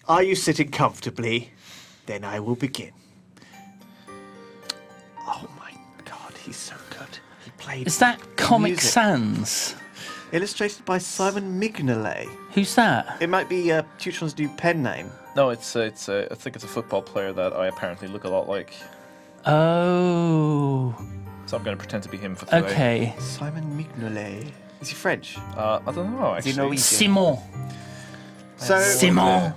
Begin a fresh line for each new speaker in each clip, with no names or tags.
Are you sitting comfortably? Then I will begin. Oh my God, he's so good. He played.
Is that Comic
music.
Sans?
Illustrated by Simon Mignolet.
Who's that?
It might be Teutron's new pen name.
No, I think it's a football player that I apparently look a lot like.
Oh.
So I'm going to pretend to be him for today.
Okay.
Simon Mignolet. Is he French?
I don't know, actually.
Is he Norwegian?
Simon.
So,
Simon.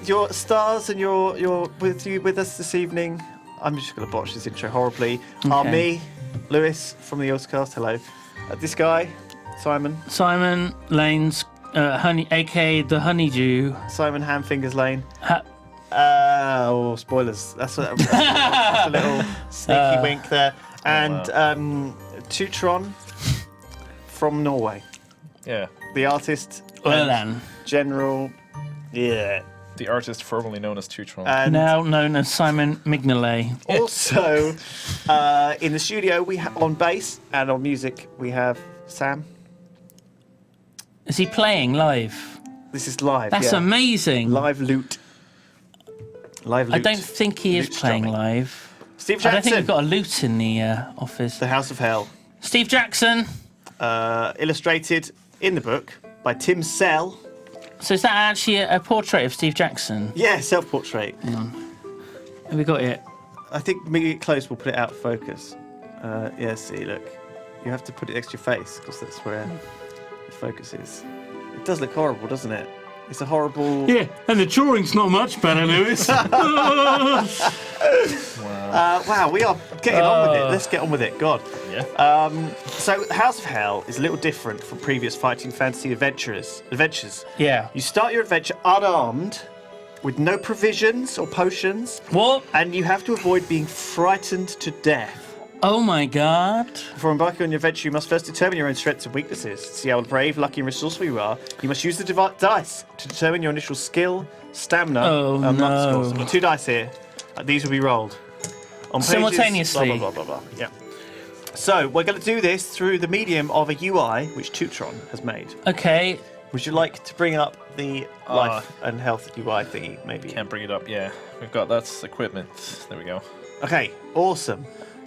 your stars and your with us this evening. I'm just going to botch this intro horribly. Are me, Lewis from the Yogscast. Hello. This guy, Simon.
Simon Lane's honey, aka the Honeydew.
Simon Hamfingers Lane. Spoilers. That's a little sneaky wink there. And Teutron from Norway.
Yeah.
The artist.
Erland.
General. Yeah.
The artist formerly known as Teutron.
And
Now known as Simon Mignolet.
also, in the studio, we on bass and on music, we have Sam.
Is he playing live?
This is live.
That's amazing.
Live loot. Live loot.
I don't think he is
Loot
playing
strumming.
live.
Steve
I
Jackson.
don't think we've got a loot in the office.
The House of Hell.
Steve Jackson.
Illustrated in the book by Tim Sell.
So is that actually a portrait of Steve Jackson?
Yeah, self-portrait.
Have we got it?
I think maybe get close, we'll put it out of focus. Yeah, see, look. You have to put it next to your face, because that's where the focus is. It does look horrible, doesn't it? It's a horrible...
Yeah, and the drawing's not much better, Lewis.
wow, we are getting on with it. Let's get on with it. God.
Yeah.
So, House of Hell is a little different from previous fighting fantasy adventures.
Yeah.
You start your adventure unarmed, with no provisions or potions,
What?
and you have to avoid being frightened to death.
Oh my God.
Before embarking on your adventure, you must first determine your own strengths and weaknesses. To see how brave, lucky, and resourceful you are, you must use the dice to determine your initial skill, stamina, and luck
no.
scores. I've got 2 dice here. These will be rolled. On pages,
Simultaneously.
Blah, blah, blah, blah, blah. Yeah. So, we're going to do this through the medium of a UI, which Teutron has made.
Okay.
Would you like to bring up the life and health UI thingy, maybe?
Can't bring it up, yeah. We've got, that's equipment. There we go.
Okay, awesome.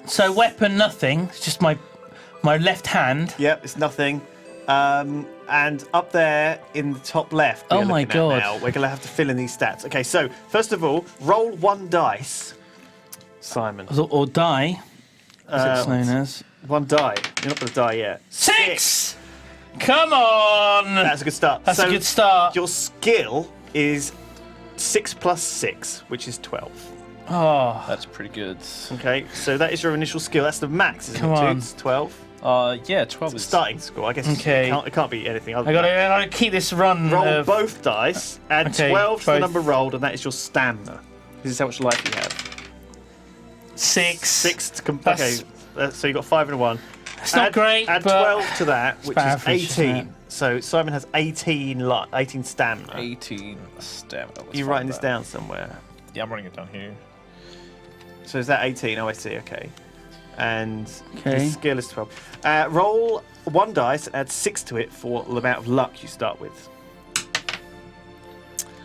So weapon, nothing. It's just my left hand.
Yep, it's nothing. And up there in the top left,
Oh my God.
now, we're going to have to fill in these stats. Okay, so first of all, roll 1 dice, Simon.
Or die, as it's known as.
1 die. You're not going to die yet.
6! Come on!
That's a good start.
That's a good start.
Your skill is 6 plus 6, which is 12.
Oh,
That's pretty good.
Okay, so that is your initial skill. That's the max, isn't
Come
it,
on.
Toots? 12?
Yeah, 12 is...
Starting score, I guess.
Okay.
It can't be anything other
I
than that.
gotta keep this run.
Roll both dice, add
Okay,
12 to the
both.
number rolled, and that is your stamina. This is how much life you have.
6.
6 to
That's-
okay, so you got 5 and a 1.
It's not great,
Add
but
12 to that, which
about
is
average, isn't
18. So Simon has 18 stamina.
18 stamina. Let's
You
find
writing this
that.
down somewhere?
Yeah, I'm writing it down here.
So is that 18? Oh, I see. Okay. And
Okay.
the skill is 12. Roll 1 dice, add 6 to it for the amount of luck you start with.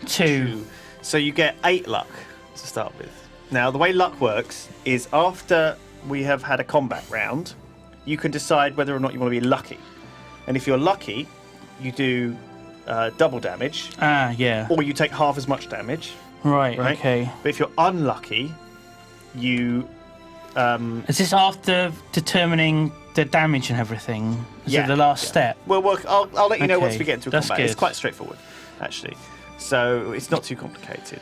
2.
So you get 8 luck to start with. Now, the way luck works is after we have had a combat round, you can decide whether or not you want to be lucky. And if you're lucky, you do double damage,
Ah, yeah.
or you take half as much damage.
Right,
Right.
okay.
But if you're unlucky, you...
Is this after determining the damage and everything? Is it the last step?
Well, I'll let you know once
Okay,
we get into a
that's
combat. It's
good.
quite straightforward, actually. So it's not too complicated.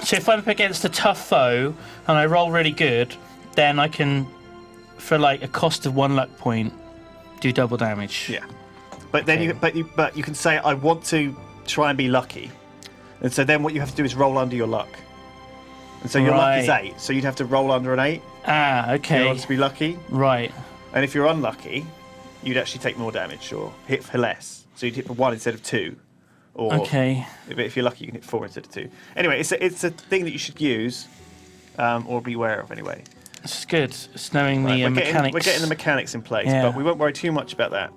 So if I'm up against a tough foe and I roll really good, then I can, for like a cost of 1 luck point, do double damage.
Yeah. But then
Okay.
but you can say I want to try and be lucky, and so then what you have to do is roll under your luck. And so your luck is
Right.
8, so you'd have to roll under an 8
Ah,
if you
okay.
want to be lucky.
Right.
And if you're unlucky, you'd actually take more damage or hit for less. So you'd hit for 1 instead of 2. Or
Okay.
if you're lucky, you can hit 4 instead of 2. Anyway, it's a thing that you should use or be aware of anyway.
This is good. It's knowing
Right,
the mechanics.
we're getting the mechanics in place,
Yeah.
but we won't worry too much about that.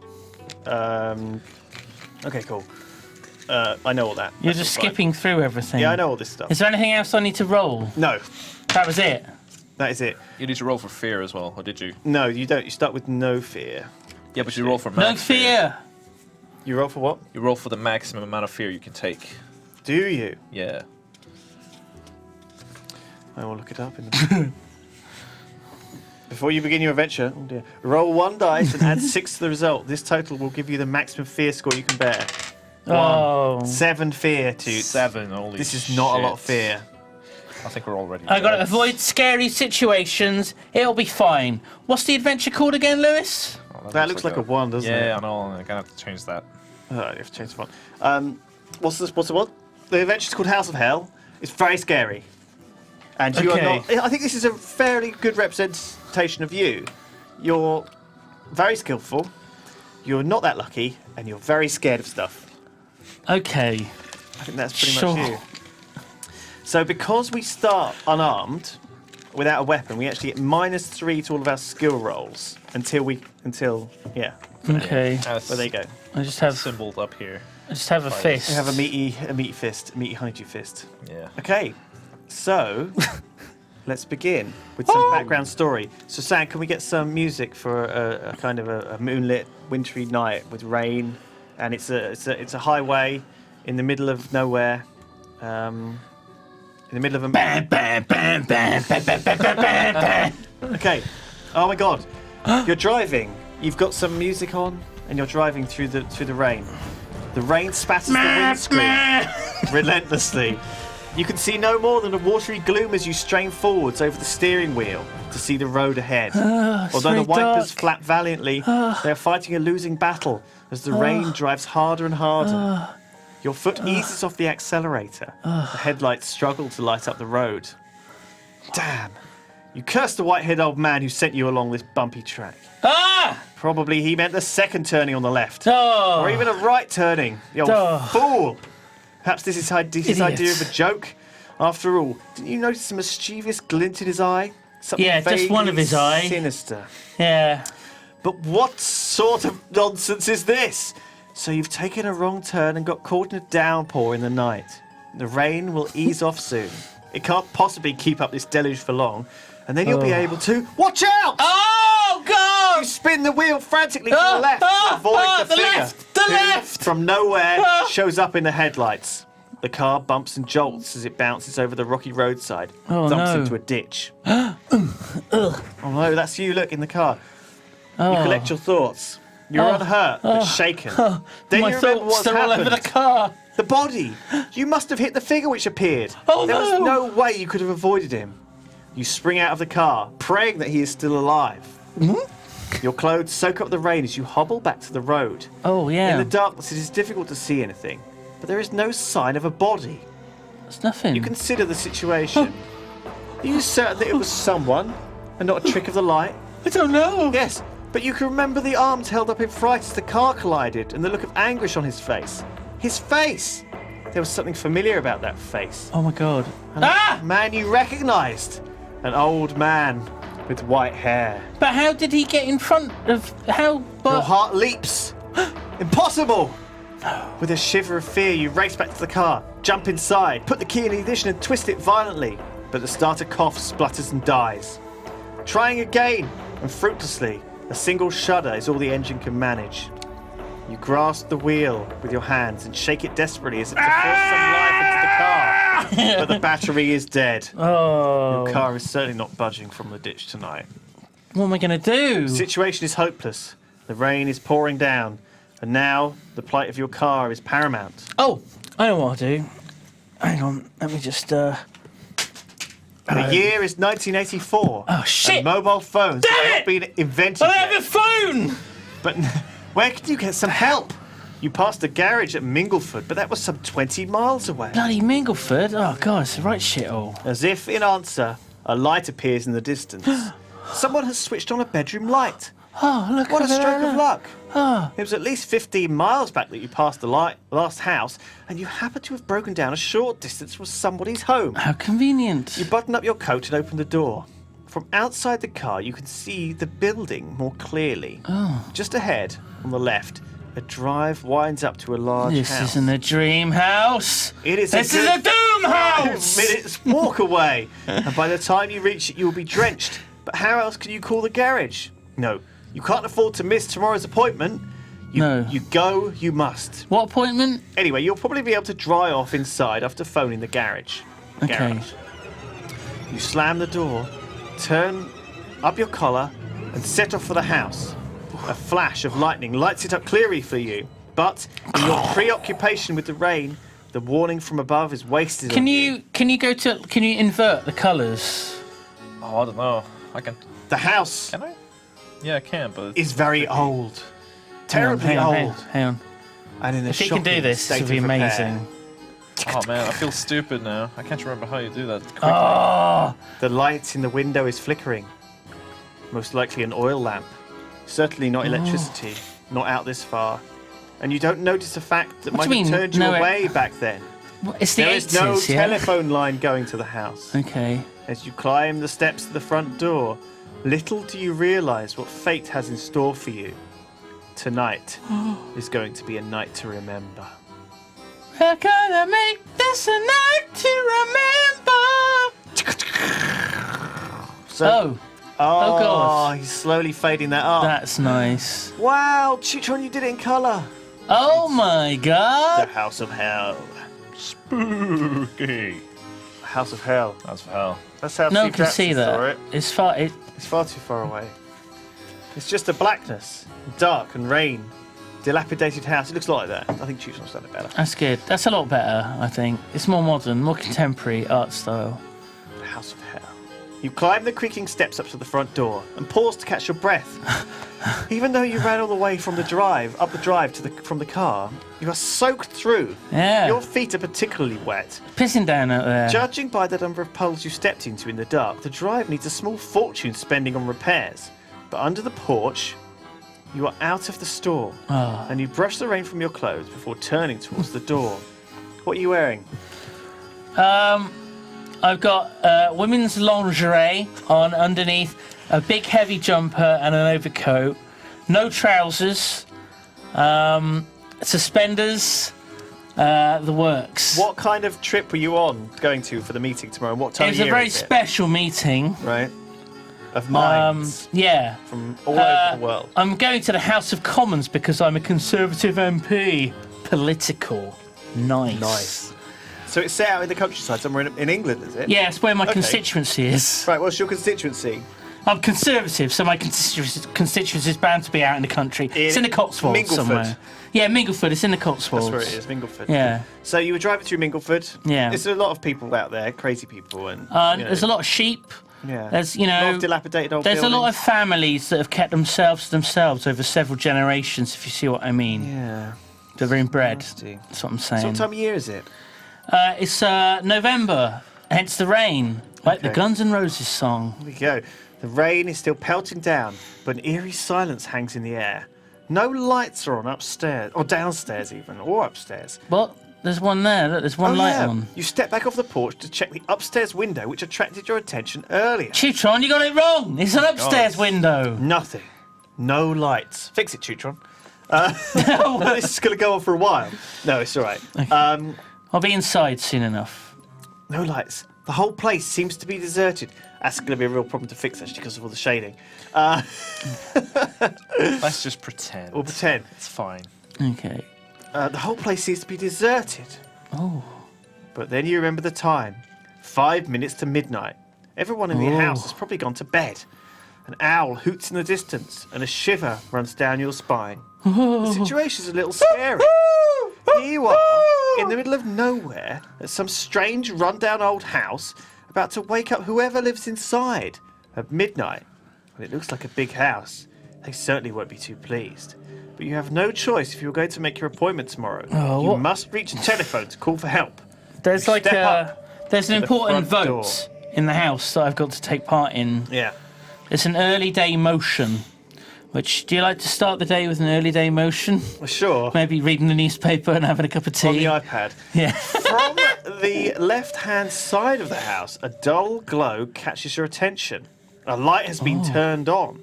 Okay, cool. I know all that.
You're
That's
just
all fine.
skipping through everything.
Yeah, I know all this stuff.
Is there anything else I need to roll?
No,
That was it.
that is it.
You need to roll for fear as well, or did you?
No, you don't. You start with no fear.
Yeah, but you roll for
No
max
fear.
You roll for what?
You roll for the maximum amount of fear you can take.
Do you?
Yeah.
I will look it up in the... Before you begin your adventure, oh dear, roll 1 dice and add 6 to the result. This total will give you the maximum fear score you can bear.
Oh.
7 fear, Toots.
7, holy
This is not a lot of
shit.
fear.
I think we're already
I gotta
dead.
avoid scary situations. It'll be fine. What's the adventure called again, Lewis?
Oh,
That looks like a 1, doesn't it?
Yeah, I know. I'm gonna have to change that.
Oh, you have to change the font. What's the one? The adventure's called House of Hell. It's very scary. And you are
Okay.
not... I think this is a fairly good representation of you. You're very skillful, you're not that lucky, and you're very scared of stuff.
Okay.
I think that's pretty
Sure.
much you. So because we start unarmed, without a weapon, we actually get -3 to all of our skill rolls until yeah.
Okay.
As
Well, there you go.
I just have
symboled up here.
a fist.
You have a meaty fist, a meaty honeydew fist.
Yeah.
Okay, so let's begin with some background story. So Sam, can we get some music for a kind of a moonlit, wintry night with rain, and it's a highway in the middle of nowhere, in the middle of a.
Bam, bam, bam, bam, bam, bam, bam, bam, bam, bam.
Okay. Oh my God, you're driving. You've got some music on, and you're driving through the rain. The rain spatters the windscreen relentlessly. You can see no more than a watery gloom as you strain forwards over the steering wheel to see the road ahead.
It's
Although the
very
wipers
dark.
flap valiantly, they are fighting a losing battle as the rain drives harder and harder. Your foot eases off the accelerator. The headlights struggle to light up the road. Damn. You curse the white-haired old man who sent you along this bumpy track.
Ah!
Probably he meant the second turning on the left.
Oh.
Or even a right turning. The old
Oh.
fool. Perhaps this is his idea
Idiot.
of a joke. After all, didn't you notice a mischievous glint in his eye? Something
Yeah, just one of
vaguely
his eye.
Sinister.
Yeah.
But what sort of nonsense is this? So you've taken a wrong turn and got caught in a downpour in the night. The rain will ease off soon. It can't possibly keep up this deluge for long. And then you'll be able to... Watch out!
Oh, God!
You spin the wheel frantically to the left to avoid the figure.
The
who,
left!
From nowhere,
Ah.
shows up in the headlights. The car bumps and jolts as it bounces over the rocky roadside.
Oh,
thumps
no.
into a ditch. Oh no, that's you, look, in the car. You collect your thoughts. You're unhurt, but shaken. Then
My
you remember
thoughts,
what's
they're all over
happened.
the car.
The body! You must have hit the figure which appeared.
Oh,
there was
no.
no way you could have avoided him. You spring out of the car, praying that he is still alive. Your clothes soak up the rain as you hobble back to the road.
Oh, yeah.
In the darkness, it is difficult to see anything, but there is no sign of a body.
It's nothing.
You consider the situation. Are you certain that it was someone and not a trick of the light?
I don't know.
Yes, but you can remember the arms held up in fright as the car collided and the look of anguish on his face. His face! There was something familiar about that face.
Oh, my God.
A man you recognised. An old man with white hair.
But how did he get in front of... How...
Your
But...
heart leaps. Impossible! With a shiver of fear, you race back to the car, jump inside, put the key in the ignition and twist it violently. But the starter coughs, splutters and dies. Trying again, and fruitlessly, a single shudder is all the engine can manage. You grasp the wheel with your hands and shake it desperately as if to force some life into the car. But the battery is dead.
Oh.
Your car is certainly not budging from the ditch tonight.
What am I going to do?
The situation is hopeless. The rain is pouring down, and now the plight of your car is paramount.
Oh, I know what I'll do. Hang on, let me just...
The year is 1984.
Oh, shit!
And mobile phones
Damn
have
it!
not been invented
I
yet.
have a phone!
But where can you get some help? You passed a garage at Mingleford, but that was some 20 miles away.
Bloody Mingleford. Oh, God, it's the right shithole.
As if in answer, a light appears in the distance. Someone has switched on a bedroom light.
Oh, look
What a
over
stroke
there.
of luck.
Oh.
It was at least 15 miles back that you passed the last house, and you happen to have broken down a short distance from somebody's home.
How convenient.
You button up your coat and open the door. From outside the car, you can see the building more clearly.
Oh.
Just ahead, on the left, A drive winds up to a large
This
house.
isn't a dream house.
It is.
This is a doom house.
Minutes walk away, and by the time you reach it, you will be drenched. But how else can you call the garage? No, you can't afford to miss tomorrow's appointment.
No.
You go, you must.
What appointment?
Anyway, you'll probably be able to dry off inside after phoning the garage.
Okay.
You slam the door, turn up your collar, and set off for the house. A flash of lightning lights it up clearly for you, but in your preoccupation with the rain, the warning from above is wasted on you.
Can you invert the colours?
Oh, I don't know. I can.
The house
Can I? Yeah, I can, but.
is very old. Terribly old.
Hang on.
And in a
If you can do
shocking
this,
state
it'll be
of repair.
amazing.
Oh man, I feel stupid now. I can't remember how you do that quickly.
Oh,
The light in the window is flickering. Most likely an oil lamp. Certainly not electricity. Not out this far. And you don't notice the fact that
What
might
do you
have
mean,
turned you
no,
away back then.
it's the
There
80s,
is no
yeah?
telephone line going to the house.
Okay.
As you climb the steps to the front door, little do you realise what fate has in store for you. Tonight is going to be a night to remember.
We're gonna make this a night to remember.
So,
Oh, God.
He's slowly fading that up.
That's nice.
Wow, Chitron, you did it in colour.
Oh my
The
God.
House of Hell.
Spooky.
House of Hell.
That's for hell.
That's how
No one
Steve
can see
Jackson saw
that.
it.
It's far.
It's far too far away. It's just a blackness, dark and rain, dilapidated house. It looks like that. I think Chitron's done it better.
That's good. That's a lot better, I think. It's more modern, more contemporary art style.
The House of Hell. You climb the creaking steps up to the front door and pause to catch your breath. Even though you ran all the way from the drive, up the drive from the car, you are soaked through.
Yeah.
Your feet are particularly wet.
Pissing down out there.
Judging by the number of poles you stepped into in the dark, the drive needs a small fortune spending on repairs. But under the porch, you are out of the store, and you brush the rain from your clothes before turning towards the door. What are you wearing?
I've got women's lingerie on underneath, a big heavy jumper and an overcoat, no trousers, suspenders, the works.
What kind of trip were you on going to for the meeting tomorrow? And what time
It's
of
a
year
very
is it?
special meeting.
Right. Of minds
Yeah.
from all over the world.
I'm going to the House of Commons because I'm a Conservative MP. Political. Nice.
So it's set out in the countryside somewhere in England, is it?
Yeah, it's where my
Okay.
constituency is.
Right, what's your constituency?
I'm Conservative, so my constituency is bound to be out in the country. It's in the Cotswolds
Mingleford.
somewhere. Yeah, Mingleford. It's in the Cotswolds.
That's where it is, Mingleford.
Yeah.
So you were driving through Mingleford.
Yeah.
There's a lot of people out there, crazy people, and
There's a lot of sheep.
Yeah.
There's,
a lot of dilapidated old
there's
buildings.
a lot of families that have kept themselves to themselves over several generations, if you see what I mean.
Yeah.
They're inbred.
Nasty.
That's what I'm saying.
So what time of year is it?
It's November, hence the rain, like the
Okay.
Guns N' Roses song.
Here we go. The rain is still pelting down, but an eerie silence hangs in the air. No lights are on upstairs, or downstairs even, or upstairs.
What? There's one there. Look, there's one light
yeah.
on.
You step back off the porch to check the upstairs window, which attracted your attention earlier.
Chutron, you got it wrong. It's an upstairs window.
Nothing. No lights. Fix it, Chutron. This is going to go on for a while. No, it's all right.
I'll be inside soon enough.
No lights. The whole place seems to be deserted. That's going to be a real problem to fix, actually, because of all the shading.
Let's just pretend.
We'll pretend.
It's fine.
Okay.
The whole place seems to be deserted.
Oh.
But then you remember the time. 5 minutes to midnight. Everyone in the
Oh.
house has probably gone to bed. An owl hoots in the distance, and a shiver runs down your spine. The situation's a little scary. Here you are, in the middle of nowhere, at some strange, run-down old house, about to wake up whoever lives inside at midnight. Well, it looks like a big house. They certainly won't be too pleased. But you have no choice if you're going to make your appointment tomorrow.
Oh,
you
what-
must reach a telephone to call for help.
There's
You
like
step
a.
up
There's an
to the
important
front
vote in the house that I've got to take part in.
Yeah.
It's an early day motion. Which, do you like to start the day with an early day motion?
Well, sure.
Maybe reading the newspaper and having a cup of tea.
On the iPad.
Yeah.
From the left-hand side of the house, a dull glow catches your attention. A light has been turned on.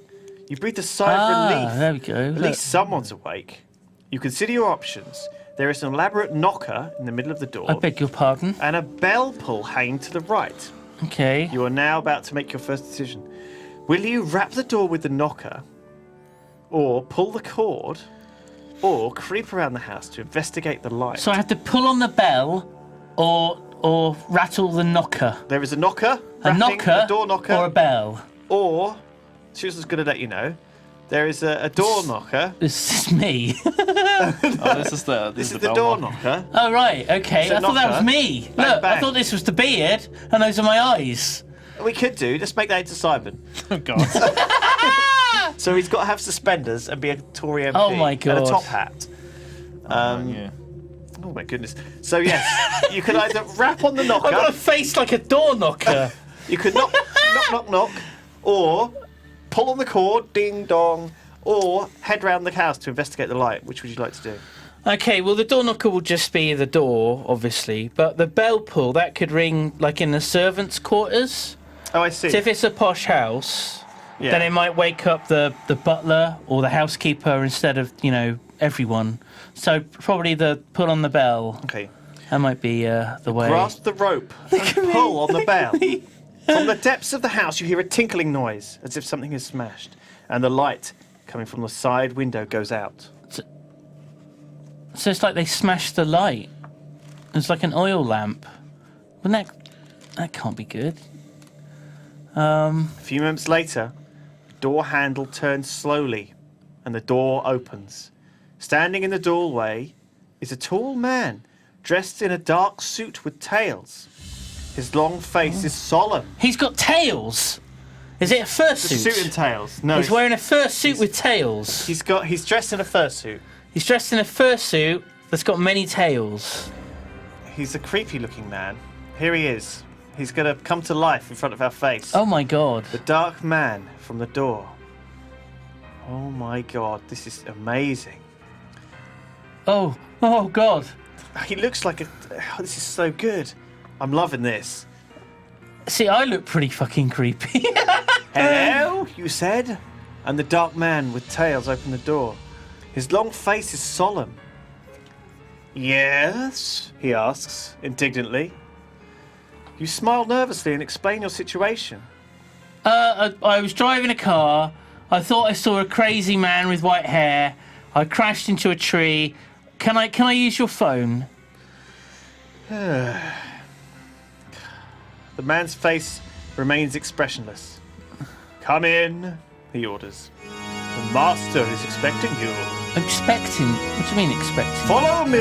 You breathe a sigh of relief.
There we go.
At
Look.
least someone's awake. You consider your options. There is an elaborate knocker in the middle of the door
I beg your pardon.
and a bell pull hanging to the right.
Okay.
You are now about to make your first decision. Will you wrap the door with the knocker, or pull the cord, or creep around the house to investigate the light?
So I have to pull on the bell, or rattle the knocker.
There is a knocker,
A knocker,
a door knocker,
or a bell.
or Susan's going to let you know. There is a door knocker.
This is me.
Oh, this is the
The
bell
door
knocker.
knocker.
Oh right, okay.
It's a
I thought that
knocker.
was me.
Bang,
Look, I
bang.
thought this was the beard, and those are my eyes.
We could do. Let's make that into Simon.
Oh God.
So he's got to have suspenders and be a Tory MP.
Oh, my
And
God.
a top hat.
Yeah.
Oh my goodness. So yes, you could either rap on the
I've got a
knocker.
face like a door knocker.
You could knock, knock, or pull on the cord, ding dong, or head round the house to investigate the light. Which would you like to do?
Okay, well the door knocker will just be the door, obviously, but the bell pull that could ring like in the servants' quarters.
Oh, I see.
So if it's a posh house,
Yeah.
then it might wake up the butler or the housekeeper instead of everyone. So probably the pull on the bell.
Okay.
That might be the way.
Grasp the rope and pull on the bell. From the depths of the house, you hear a tinkling noise, as if something is smashed, and the light coming from the side window goes out.
So it's like they smashed the light. It's like an oil lamp. Wouldn't that can't be good.
A few moments later, the door handle turns slowly, and the door opens. Standing in the doorway is a tall man, dressed in a dark suit with tails. His long face is solemn.
He's got tails. Is it a fursuit?
Suit and tails. No,
He's wearing a fursuit with tails.
He's dressed in a fursuit.
He's dressed in a fursuit that's got many tails.
He's a creepy-looking man. Here he is. He's going to come to life in front of our face.
Oh my god.
The dark man from the door. Oh my god, this is amazing.
Oh god.
He looks like this is so good. I'm loving this.
See, I look pretty fucking creepy.
Hello, you said? And the dark man with tails opened the door. His long face is solemn. Yes, he asks, indignantly. You smile nervously and explain your situation.
I was driving a car. I thought I saw a crazy man with white hair. I crashed into a tree. Can I use your phone?
The man's remains expressionless. Come in, he orders. The master is expecting you.
Expecting? What do you mean expecting?
Follow me.